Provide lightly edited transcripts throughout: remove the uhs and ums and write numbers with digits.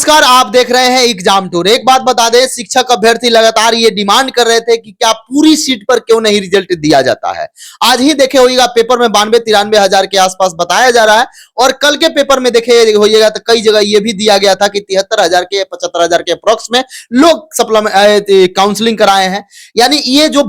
नमस्कार, आप देख रहे हैं एग्जाम टूर। एक बात बता दें, शिक्षक अभ्यर्थी लगातार ये डिमांड कर रहे थे कि क्या पूरी सीट पर क्यों नहीं रिजल्ट दिया जाता है। आज ही देखे होइएगा पेपर में 92-93 हजार के आसपास बताया जा रहा है और कल के पेपर में देखे होइएगा तो कई जगह ये भी दिया गया था कि 73,000 के 75,000 के अप्रोक्स में लोग सप्लीमेंट काउंसलिंग कराए हैं। यानी ये जो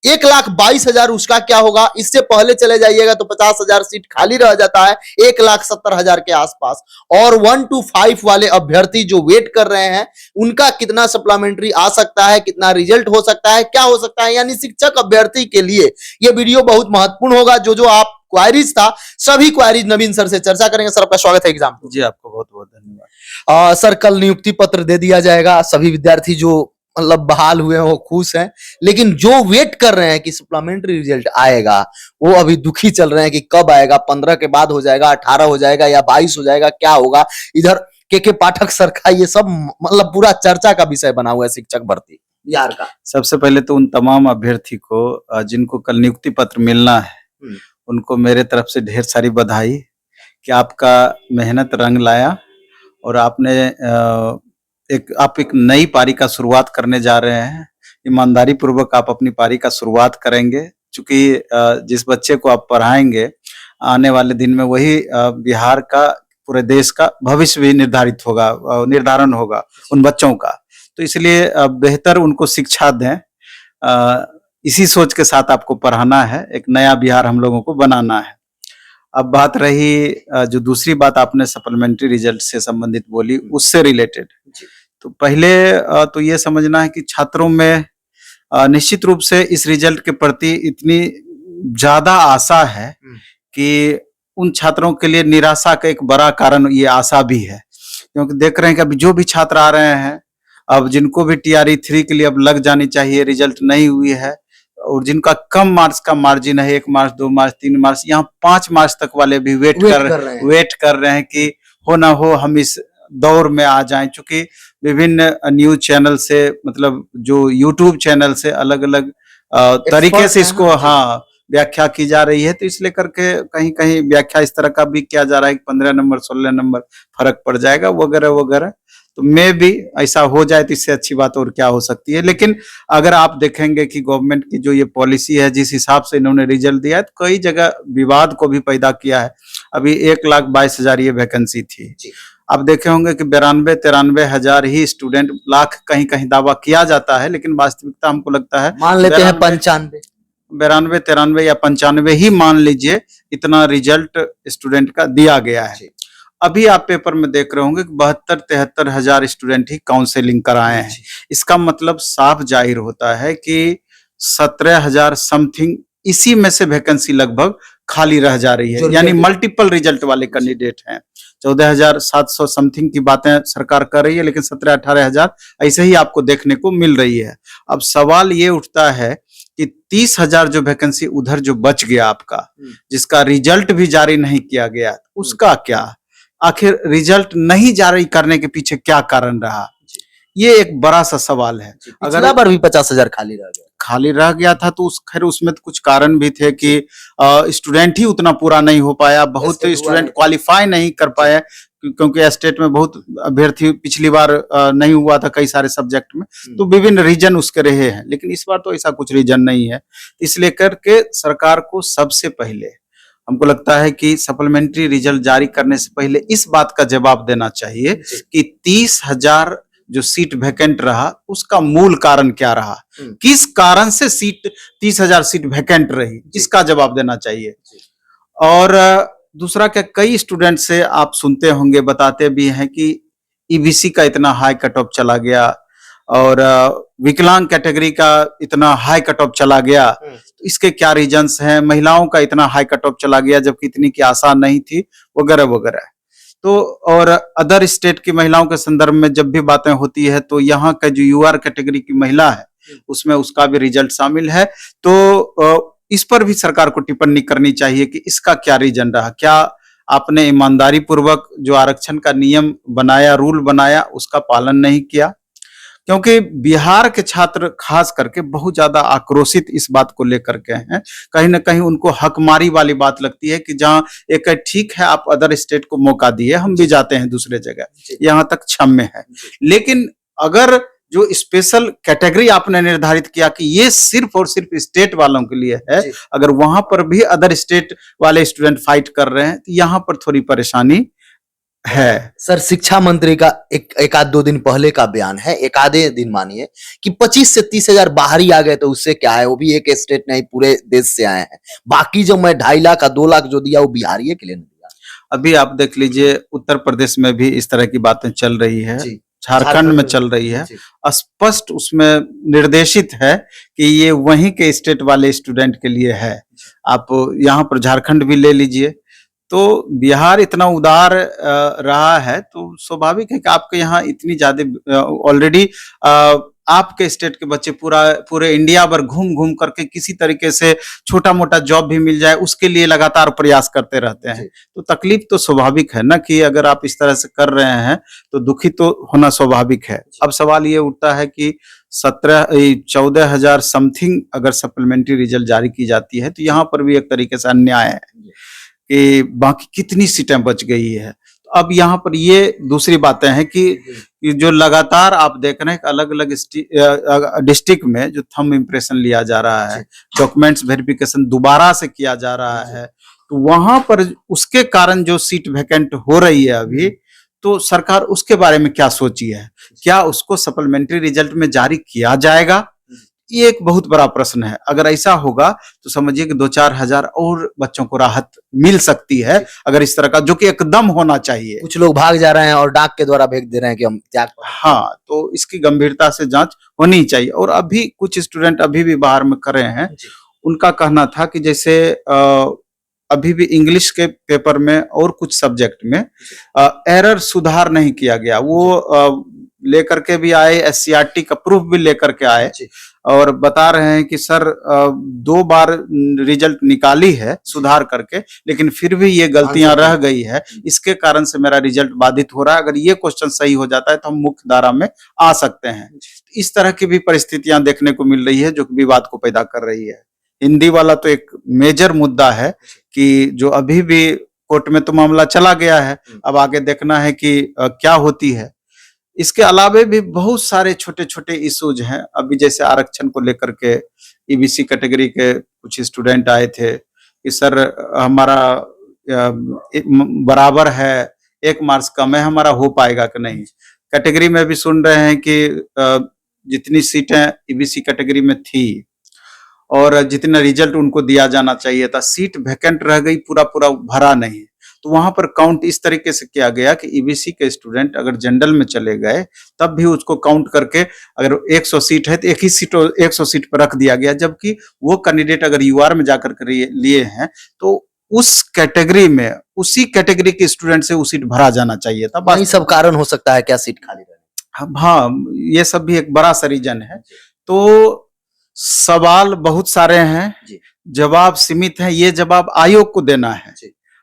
1,22,000 उसका क्या होगा, इससे पहले चले जाइएगा तो 50,000 सीट खाली रह जाता है 1,70,000 के आसपास। और 1 to 5 वाले अभ्यर्थी जो वेट कर रहे हैं उनका कितना सप्लीमेंट्री आ सकता है, कितना रिजल्ट हो सकता है, क्या हो सकता है। यानी शिक्षक अभ्यर्थी के लिए यह वीडियो बहुत महत्वपूर्ण होगा। जो आप क्वारीज था सभी क्वारीज नवीन सर से चर्चा करेंगे। सर, आपका स्वागत है एग्जाम। जी, आपको बहुत बहुत धन्यवाद। सर, कल नियुक्ति पत्र दे दिया जाएगा। सभी विद्यार्थी जो मतलब बहाल हुए हैं वो खुश हैं, लेकिन जो वेट कर रहे हैं कि सप्लीमेंट्री रिजल्ट आएगा वो अभी दुखी चल रहे हैं कि कब आएगा। 15 के बाद हो जाएगा, 18 हो जाएगा या 22 हो जाएगा, क्या होगा। इधर के पाठक सर का ये सब मतलब पूरा चर्चा का विषय बना हुआ है शिक्षक भर्ती बिहार का। सबसे पहले तो उन तमाम अभ्यर्थी को जिनको कल नियुक्ति पत्र मिलना है उनको मेरे तरफ से ढेर सारी बधाई कि आपका मेहनत रंग लाया और आपने आप एक नई पारी का शुरुआत करने जा रहे हैं। ईमानदारी पूर्वक आप अपनी पारी का शुरुआत करेंगे, क्योंकि जिस बच्चे को आप पढ़ाएंगे आने वाले दिन में वही बिहार का, पूरे देश का भविष्य भी निर्धारण होगा उन बच्चों का। तो इसलिए बेहतर उनको शिक्षा दें, इसी सोच के साथ आपको पढ़ाना है। एक नया बिहार हम लोगों को बनाना है। अब बात रही जो दूसरी बात आपने सप्लीमेंट्री रिजल्ट से संबंधित बोली, उससे रिलेटेड, तो पहले तो ये समझना है कि छात्रों में निश्चित रूप से इस रिजल्ट के प्रति इतनी ज्यादा आशा है कि उन छात्रों के लिए निराशा का एक बड़ा कारण ये आशा भी है, क्योंकि देख रहे हैं कि अभी जो भी छात्र आ रहे हैं, अब जिनको भी TRE 3 के लिए अब लग जानी चाहिए, रिजल्ट नहीं हुई है, और जिनका कम मार्क्स का मार्जिन है, 1 मार्क्स 2 मार्क्स 3 मार्क्स, यहाँ 5 मार्क्स तक वाले भी वेट कर रहे हैं कि हो ना हो हम इस दौर में आ जाएं। चूंकि विभिन्न न्यूज चैनल से, मतलब जो यूट्यूब चैनल से अलग अलग तरीके से इसको व्याख्या की जा रही है, तो इसलिए करके कहीं कहीं व्याख्या इस तरह का भी किया जा रहा है कि 15 नंबर 16 नंबर फर्क पड़ जाएगा वगैरह वगैरह। तो मैं भी ऐसा हो जाए तो इससे अच्छी बात और क्या हो सकती है। लेकिन अगर आप देखेंगे कि गवर्नमेंट की जो ये पॉलिसी है, जिस हिसाब से इन्होंने रिजल्ट दिया है, तो कई जगह विवाद को भी पैदा किया है। अभी 1,22,000 ये वैकेंसी थी। आप देखे होंगे कि 92-93 हजार ही स्टूडेंट, लाख कहीं कहीं दावा किया जाता है, लेकिन वास्तविकता हमको लगता है मान लेते हैं 95, 92, 93 या 95 ही मान लीजिए, इतना रिजल्ट स्टूडेंट का दिया गया है। अभी आप पेपर में देख रहे होंगे कि 72-73 हजार स्टूडेंट ही काउंसलिंग कराए हैं। इसका मतलब साफ जाहिर होता है कि 17,000 समथिंग इसी में से वैकेंसी लगभग खाली रह जा रही है। यानी मल्टीपल रिजल्ट वाले कैंडिडेट हैं। 14,700 समथिंग की बातें सरकार कर रही है, लेकिन 17-18 हजार ऐसे ही आपको देखने को मिल रही है। अब सवाल ये उठता है कि 30,000 जो वैकेंसी उधर जो बच गया आपका, जिसका रिजल्ट भी जारी नहीं किया गया, उसका क्या? आखिर रिजल्ट नहीं जारी करने के पीछे क्या कारण रहा? ये एक बड़ा सा सवाल है। अगर बार भी 50,000 खाली रह गया था तो खैर उसमें तो कुछ कारण भी थे कि स्टूडेंट ही उतना पूरा नहीं हो पाया, बहुत स्टूडेंट क्वालिफाई नहीं कर पाए, क्योंकि स्टेट में बहुत अभ्यर्थी पिछली बार नहीं हुआ था कई सारे सब्जेक्ट में, तो विभिन्न रीजन उसके रहे हैं। लेकिन इस बार तो ऐसा कुछ रीजन नहीं है। इसलिए करके सरकार को सबसे पहले हमको लगता है कि सप्लीमेंट्री रिजल्ट जारी करने से पहले इस बात का जवाब देना चाहिए कि 30,000 जो सीट वैकेंट रहा उसका मूल कारण क्या रहा, किस कारण से 30,000 सीट वैकेंट रही, इसका जवाब देना चाहिए। और दूसरा, क्या कई स्टूडेंट से आप सुनते होंगे, बताते भी हैं कि EBC का इतना हाई कट ऑफ चला गया और विकलांग कैटेगरी का इतना हाई कट ऑफ चला गया, तो इसके क्या रीजंस हैं। महिलाओं का इतना हाई कट ऑफ चला गया जबकि इतनी की आशा नहीं थी, वगैरह वगैरह। तो और अदर स्टेट की महिलाओं के संदर्भ में जब भी बातें होती है तो यहाँ का जो UR कैटेगरी की महिला है उसमें उसका भी रिजल्ट शामिल है। तो इस पर भी सरकार को टिप्पणी करनी चाहिए कि इसका क्या रीजन रहा। क्या आपने ईमानदारी पूर्वक जो आरक्षण का नियम बनाया, रूल बनाया, उसका पालन नहीं किया? क्योंकि बिहार के छात्र खास करके बहुत ज्यादा आक्रोशित इस बात को लेकर के हैं। कहीं ना कहीं उनको हकमारी वाली बात लगती है कि जहां एक है ठीक है आप अदर स्टेट को मौका दिए, हम भी जाते हैं दूसरे जगह, यहाँ तक क्षम्य है। लेकिन अगर जो स्पेशल कैटेगरी आपने निर्धारित किया कि ये सिर्फ और सिर्फ स्टेट वालों के लिए है, अगर वहां पर भी अदर स्टेट वाले स्टूडेंट फाइट कर रहे हैं तो यहाँ पर थोड़ी परेशानी है। सर शिक्षा मंत्री का एक आध 2 दिन पहले का बयान है, एक आधे दिन मानिए कि 25 से 30 हजार बाहरी आ गए तो उससे क्या है, वो भी एक स्टेट नहीं पूरे देश से आए हैं। बाकी जो मैं 2.5 लाख 2 लाख जो दिया वो बिहारी के लिए नहीं दिया। अभी आप देख लीजिए उत्तर प्रदेश में भी इस तरह की बातें चल रही है, झारखंड में चल रही है, स्पष्ट उसमें निर्देशित है कि ये वहीं के स्टेट वाले स्टूडेंट के लिए है। आप यहाँ पर झारखंड भी ले लीजिए, तो बिहार इतना उदार रहा है तो स्वाभाविक है कि आपके यहाँ इतनी ज्यादा ऑलरेडी आपके स्टेट के बच्चे पूरे इंडिया भर घूम घूम करके किसी तरीके से छोटा मोटा जॉब भी मिल जाए उसके लिए लगातार प्रयास करते रहते हैं। तो तकलीफ तो स्वाभाविक है ना कि अगर आप इस तरह से कर रहे हैं तो दुखी तो होना स्वाभाविक है। अब सवाल ये उठता है कि 14,000 समथिंग अगर सप्लीमेंट्री रिजल्ट जारी की जाती है तो यहाँ पर भी एक तरीके से अन्याय है कि बाकी कितनी सीटें बच गई है। तो अब यहाँ पर ये दूसरी बातें हैं कि जो लगातार आप देख रहे हैं अलग अलग डिस्ट्रिक्ट में जो थंब इम्प्रेशन लिया जा रहा है, डॉक्यूमेंट्स वेरिफिकेशन दोबारा से किया जा रहा है, तो वहां पर उसके कारण जो सीट वैकेंट हो रही है अभी, तो सरकार उसके बारे में क्या सोची है, क्या उसको सप्लीमेंट्री रिजल्ट में जारी किया जाएगा, ये एक बहुत बड़ा प्रश्न है। अगर ऐसा होगा तो समझिए कि 2-4 हजार और बच्चों को राहत मिल सकती है अगर इस तरह का, जो कि एकदम होना चाहिए। कुछ लोग भाग जा रहे हैं और डाक के द्वारा भेज दे रहे हैं कि हम त्याग। हाँ, तो इसकी गंभीरता से जांच होनी चाहिए। और अभी कुछ स्टूडेंट अभी भी बाहर में कर रहे हैं, उनका कहना था कि जैसे अभी भी इंग्लिश के पेपर में और कुछ सब्जेक्ट में एरर सुधार नहीं किया गया, वो लेकर के भी आए, SCRT का प्रूफ भी लेकर के आए और बता रहे हैं कि सर 2 बार रिजल्ट निकाली है सुधार करके, लेकिन फिर भी ये गलतियां रह गई है, इसके कारण से मेरा रिजल्ट बाधित हो रहा है। अगर ये क्वेश्चन सही हो जाता है तो हम मुख्य धारा में आ सकते हैं। इस तरह की भी परिस्थितियां देखने को मिल रही है जो विवाद को पैदा कर रही है। हिंदी वाला तो एक मेजर मुद्दा है कि जो अभी भी कोर्ट में तो मामला चला गया है, अब आगे देखना है कि क्या होती है। इसके अलावे भी बहुत सारे छोटे छोटे इश्यूज हैं। अभी जैसे आरक्षण को लेकर के EBC कैटेगरी के कुछ स्टूडेंट आए थे कि सर हमारा बराबर है, 1 मार्क्स कम है, हमारा हो पाएगा कि नहीं। कैटेगरी में भी सुन रहे हैं कि जितनी सीटें EBC कैटेगरी में थी और जितना रिजल्ट उनको दिया जाना चाहिए था, सीट वैकेंट रह गई, पूरा भरा नहीं। तो वहां पर काउंट इस तरीके से किया गया कि EBC के स्टूडेंट अगर जनरल में चले गए तब भी उसको काउंट करके अगर 100 सीट है तो एक ही सीट 100 सीट पर रख दिया गया, जबकि वो कैंडिडेट अगर UR में जाकर के लिए हैं तो उस कैटेगरी में उसी कैटेगरी के स्टूडेंट से वो सीट भरा जाना चाहिए था। यही सब कारण हो सकता है क्या सीट खाली रहने? हाँ, ये सब भी एक बड़ा सा रीजन है। तो सवाल बहुत सारे हैं, जवाब सीमित है, ये जवाब आयोग को देना है।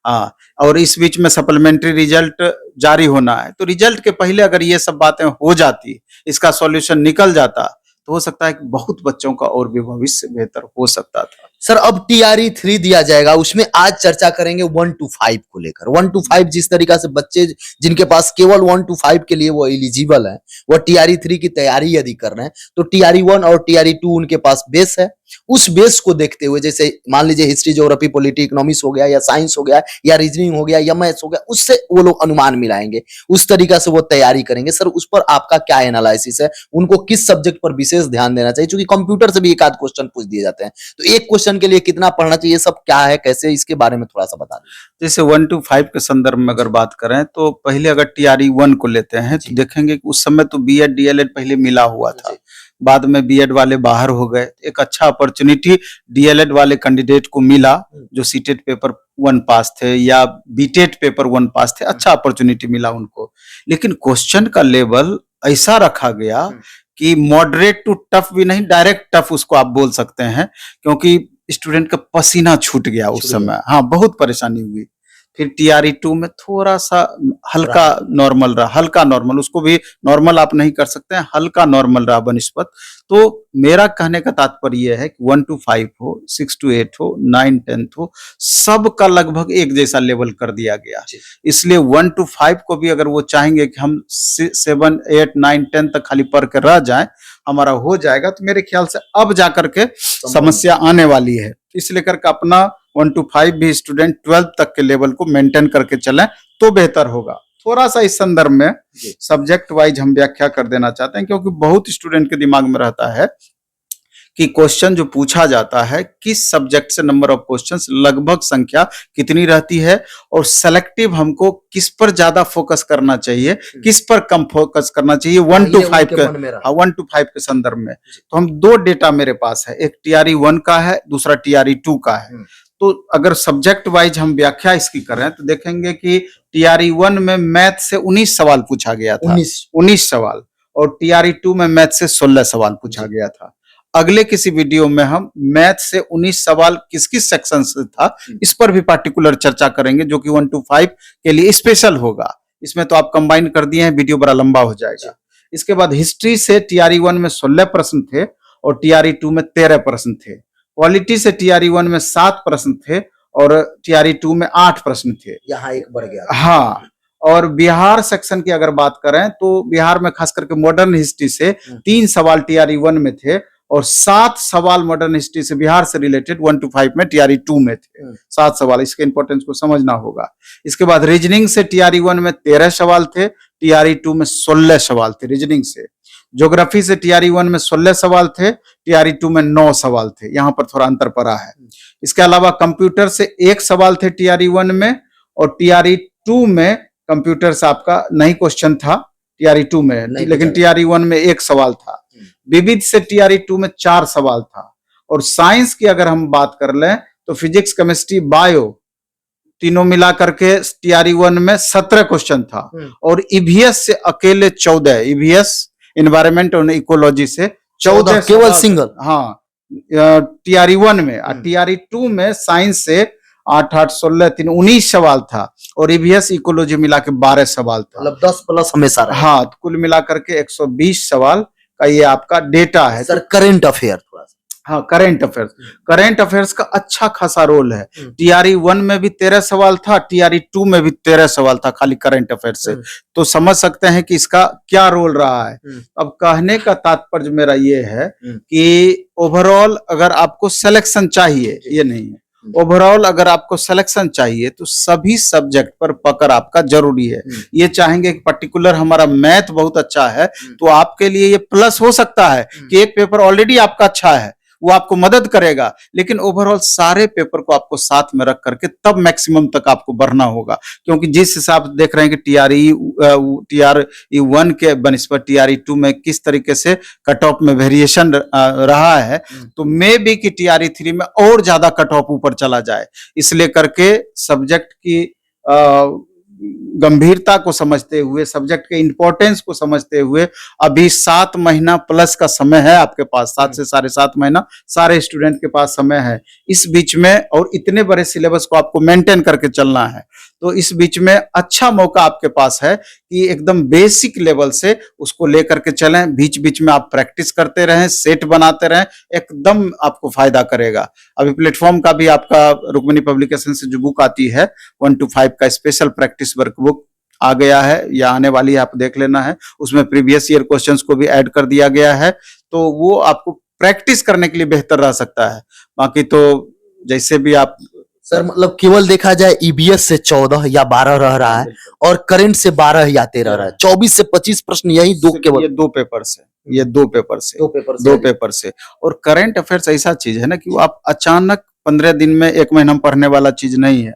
हाँ, और इस बीच में सप्लीमेंट्री रिजल्ट जारी होना है, तो रिजल्ट के पहले अगर ये सब बातें हो जाती, इसका सॉल्यूशन निकल जाता, तो हो सकता है कि बहुत बच्चों का और भी भविष्य बेहतर हो सकता था। सर अब TRE 3 दिया जाएगा, उसमें आज चर्चा करेंगे 1 to 5 को लेकर। 1 to 5 जिस तरीका से बच्चे जिनके पास केवल 1 to 5 के लिए वो एलिजिबल है, वो TRE 3 की तैयारी यदि कर रहे हैं तो TRE 1 और TRE 2 उनके पास बेस है। उस बेस को देखते हुए जैसे मान लीजिए हिस्ट्री, ज्योग्राफी, पॉलिटी, इकोनॉमिक्स हो गया या साइंस हो गया या रीजनिंग हो गया या मैथ्स हो गया, उससे वो लोग अनुमान मिलाएंगे, उस तरीका से वो तैयारी करेंगे। सर उस पर आपका क्या एनालिसिस है, उनको किस सब्जेक्ट पर विशेष ध्यान देना चाहिए? क्योंकि कंप्यूटर से भी एक आध क्वेश्चन पूछ दिए जाते हैं, तो एक क्वेश्चन के लिए कितना पढ़ना चाहिए, सब क्या है, कैसे, इसके बारे में थोड़ा सा बता दें। जैसे 1 to 5 के संदर्भ में अगर बात करें तो पहले अगर TRE 1 को लेते हैं तो देखेंगे कि उस समय तो BEd DLEd पहले मिला हुआ था, बाद में BEd वाले बाहर हो गए। एक अच्छा अपॉर्चुनिटी DLEd वाले कैंडिडेट को मिला जो CTET पेपर 1 पास थे या BTET पेपर 1 पास थे, अच्छा अपॉर्चुनिटी मिला उनको। लेकिन क्वेश्चन का लेवल ऐसा रखा गया कि मॉडरेट टू टफ भी नहीं, डायरेक्ट टफ उसको आप बोल सकते हैं, क्योंकि स्टूडेंट का पसीना छूट गया उस समय। हाँ, बहुत परेशानी हुई। फिर टीआरई 2 में थोड़ा सा हल्का नॉर्मल रहा, हल्का नॉर्मल, उसको भी नॉर्मल आप नहीं कर सकते हैं, हल्का नॉर्मल रहा बनिस्बत। तो मेरा कहने का तात्पर्य यह है कि 1 to 5 हो, 6 to 8 हो, 9 10 हो, सबका लगभग एक जैसा लेवल कर दिया गया। इसलिए 1 to 5 को भी अगर वो चाहेंगे कि हम 7 8 9 10 तक खाली पढ़ के रह जाएं, हमारा हो जाएगा, तो मेरे ख्याल से अब जाकर के समस्या आने वाली है। इसलिए करके अपना 1 to 5 भी स्टूडेंट 12 तक के लेवल को मेंटेन करके चलें तो बेहतर होगा। थोड़ा सा इस संदर्भ में सब्जेक्ट वाइज हम व्याख्या कर देना चाहते हैं, क्योंकि बहुत स्टूडेंट के दिमाग में रहता है कि क्वेश्चन जो पूछा जाता है किस सब्जेक्ट से नंबर ऑफ क्वेश्चंस, लगभग संख्या कितनी रहती है, और सेलेक्टिव हमको किस पर ज्यादा फोकस करना चाहिए, किस पर कम फोकस करना चाहिए 1 to 5 के 1 to 5 के संदर्भ में। तो हम दो डेटा मेरे पास है, एक टीआरई 1 का है, दूसरा टीआरई 2 का है। तो अगर सब्जेक्ट वाइज हम व्याख्या इसकी करें तो देखेंगे कि टीआरई 1 में मैथ से 19 सवाल पूछा गया था, 19 सवाल, और टीआरई 2 में मैथ से 16 सवाल पूछा गया था। अगले किसी वीडियो में हम मैथ से 19 सवाल किस किस सेक्शन से था इस पर भी पार्टिकुलर चर्चा करेंगे, जो कि 1 to 5 के लिए स्पेशल होगा। इसमें तो आप कंबाइन कर दिए हैं, वीडियो बड़ा लंबा हो जाएगा। इसके बाद हिस्ट्री से टीआरई 1 में 16 प्रश्न थे और टीआरई 2 में 13 प्रश्न थे। पॉलिटी से टीआरई 1 में 7 प्रश्न थे और टीआरई 2 में 8 प्रश्न थे। यहाँ एक बढ़ गया। हाँ, और बिहार सेक्शन की अगर बात करें तो बिहार में खास करके मॉडर्न हिस्ट्री से 3 सवाल टीआरई 1 में थे और 7 सवाल मॉडर्न हिस्ट्री से बिहार से रिलेटेड 1 to 5 में टीआरई 2 में थे। 7 सवाल, इसके इंपॉर्टेंस को समझना होगा। इसके बाद रीजनिंग से टीआरई 1 में 13 सवाल थे, टीआरई 2 में 16 सवाल थे रीजनिंग से। ज्योग्राफी से टीआरई 1 में 16 सवाल थे, टीआरई 2 में 9 सवाल थे। यहाँ पर थोड़ा अंतर पड़ा है। इसके अलावा कंप्यूटर से 1 सवाल थे टीआरई 1 में, और टीआरई 2 में कंप्यूटर से आपका नहीं क्वेश्चन था टीआरई 2 में, लेकिन टीआरई 1 में 1 सवाल था। विविध से टीआरई 2 में 4 सवाल था। और साइंस की अगर हम बात कर लें तो फिजिक्स, केमिस्ट्री, बायो तीनों मिला करके टीआरई 1 में 17 क्वेश्चन था, और ईवीएस से अकेले 14, ईवीएस इन्वायरमेंट और इकोलॉजी से 14 केवल सिंगल। हाँ, टीआरई 1 में। टीआरई 2 में साइंस से 8 8 16 3 19 सवाल था, और ईवीएस इकोलॉजी मिला के 12 सवाल था। मतलब 10 प्लस हमेशा रहा। हाँ, तो कुल मिला करके 120 सवाल का ये आपका डेटा है। सर करंट अफेयर थोड़ा सा। हाँ, करंट अफेयर्स का अच्छा खासा रोल है। टीआरई 1 में भी 13 सवाल था, टीआरई 2 में भी 13 सवाल था खाली करंट अफेयर्स से। तो समझ सकते हैं कि इसका क्या रोल रहा है। अब कहने का तात्पर्य मेरा ये है कि ओवरऑल अगर आपको सिलेक्शन चाहिए, ये नहीं है, ओवरऑल अगर आपको सिलेक्शन चाहिए तो सभी सब्जेक्ट पर पकड़ आपका जरूरी है। ये चाहेंगे कि पर्टिकुलर हमारा मैथ बहुत अच्छा है तो आपके लिए ये प्लस हो सकता है कि एक पेपर ऑलरेडी आपका अच्छा है, वो आपको मदद करेगा, लेकिन ओवरऑल सारे पेपर को आपको साथ में रख करके तब मैक्सिमम तक आपको बढ़ना होगा। क्योंकि जिस हिसाब से देख रहे हैं कि टीआरई 1 के बनिस्बत टीआरई 2 में किस तरीके से कट ऑफ में वेरिएशन रहा है, तो मे बी कि टीआरई 3 में और ज्यादा कट ऑफ ऊपर चला जाए। इसलिए करके सब्जेक्ट की गंभीरता को समझते हुए, सब्जेक्ट के इंपॉर्टेंस को समझते हुए, अभी 7 महीना प्लस का समय है आपके पास, 7 से 7.5 महीना सारे स्टूडेंट के पास समय है। इस बीच में और इतने बड़े सिलेबस को आपको मेंटेन करके चलना है, तो इस बीच में अच्छा मौका आपके पास है कि एकदम बेसिक लेवल से उसको लेकर के चलें। बीच बीच में आप प्रैक्टिस करते रहें, सेट बनाते रहें, एकदम आपको फायदा करेगा। अभी प्लेटफॉर्म का भी आपका रुक्मिणी पब्लिकेशन से जो बुक आती है 1 to 5 का स्पेशल प्रैक्टिस वर्कबुक आ गया है या आने वाली है, आप देख लेना है। उसमें प्रीवियस ईयर क्वेश्चंस को भी ऐड कर दिया गया है, तो वो आपको प्रैक्टिस करने के लिए बेहतर रह सकता है। बाकी तो जैसे भी आप सर, मतलब केवल देखा जाए ईवीएस से 14 या 12 रह रहा है और करंट से 12 या 13 रहा है, 24 से 25 प्रश्न यही दो केवल, ये दो पेपर से। और करंट अफेयर्स ऐसा चीज है ना कि वो आप अचानक 15 दिन में 1 महीना में पढ़ने वाला चीज नहीं है।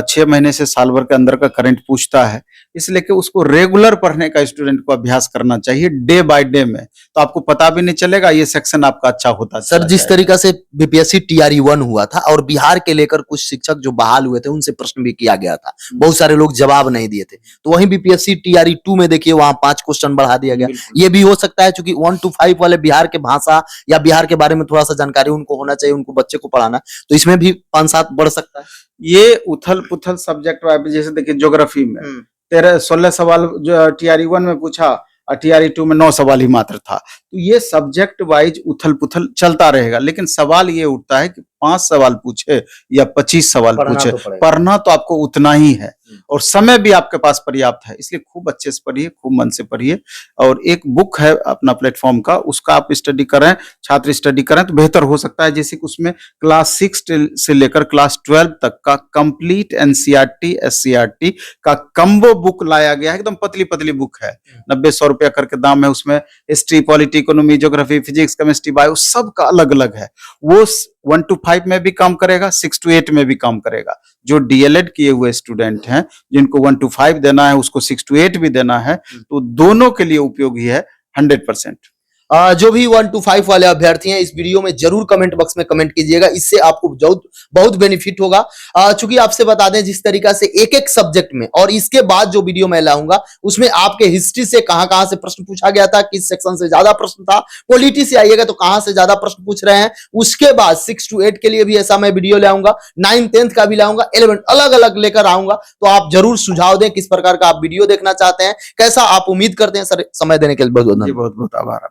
6 महीने से साल भर के अंदर का करंट पूछता है, इसलिए कि उसको रेगुलर पढ़ने का स्टूडेंट को अभ्यास करना चाहिए डे बाय डे में, तो आपको पता भी नहीं चलेगा, ये सेक्शन आपका अच्छा होता है। सर, जिस तरीका से बीपीएससी टीआरई 1 हुआ था और बिहार के लेकर कुछ शिक्षक जो बहाल हुए थे उनसे प्रश्न भी किया गया था, बहुत सारे लोग जवाब नहीं दिए थे, तो वहीं बीपीएससी टीआरई 2 में देखिए वहां 5 क्वेश्चन बढ़ा दिया गया। ये भी हो सकता है क्योंकि 1 to 5 वाले बिहार के भाषा या बिहार के बारे में थोड़ा सा जानकारी उनको होना चाहिए, उनको बच्चे को पढ़ाना, तो इसमें भी 5-7 बढ़ सकता है। ये उथल पुथल सब्जेक्ट वाइज, जैसे देखिए ज्योग्राफी में हम्म, 16 सवाल जो टीआरई 1 में पूछा और टीआरई 2 में 9 सवाल ही मात्र था। तो ये सब्जेक्ट वाइज उथल पुथल चलता रहेगा, लेकिन सवाल ये उठता है कि 5 सवाल पूछे या 25 सवाल पढ़ना पूछे, तो पड़ेगा। पढ़ना तो आपको उतना ही है और समय भी आपके पास पर्याप्त है, इसलिए खूब अच्छे से पढ़िए, खूब मन से पढ़िए। और एक बुक है अपना प्लेटफॉर्म का, उसका आप स्टडी करें, छात्र स्टडी करें तो बेहतर हो सकता है। जैसे कि उसमें क्लास 6 से लेकर क्लास 12 तक का कंप्लीट एनसीईआरटी एससीईआरटी का कम्बो बुक लाया गया है, एकदम पतली पतली बुक है, 90-100 रुपया करके दाम है। उसमें history, polity, economy, geography, physics, chemistry, bio सब का अलग अलग है। वो 1 to 5 में भी काम करेगा, 6 to 8 में भी काम करेगा। जो डीएलएड किए हुए स्टूडेंट हैं, जिनको 1 to 5 देना है, उसको 6 to 8 भी देना है, तो दोनों के लिए उपयोगी है 100%। जो भी 1 to 5 वाले अभ्यर्थी हैं, इस वीडियो में जरूर कमेंट बॉक्स में कमेंट कीजिएगा, इससे आपको बहुत बेनिफिट होगा। चूंकि आपसे बता दें, जिस तरीका से एक एक सब्जेक्ट में, और इसके बाद जो वीडियो मैं लाऊंगा उसमें आपके हिस्ट्री से कहां से प्रश्न पूछा गया था, किस सेक्शन से ज्यादा प्रश्न था, पॉलिटी से आइएगा तो कहां से ज्यादा प्रश्न पूछ रहे हैं। उसके बाद 6 to 8 के लिए भी ऐसा मैं वीडियो लाऊंगा, 9th 10th का भी लाऊंगा, 11 अलग अलग लेकर आऊंगा। तो आप जरूर सुझाव दें किस प्रकार का आप वीडियो देखना चाहते हैं, कैसा आप उम्मीद करते हैं। सर, समय देने के लिए बहुत बहुत धन्यवाद। बहुत बहुत आभार।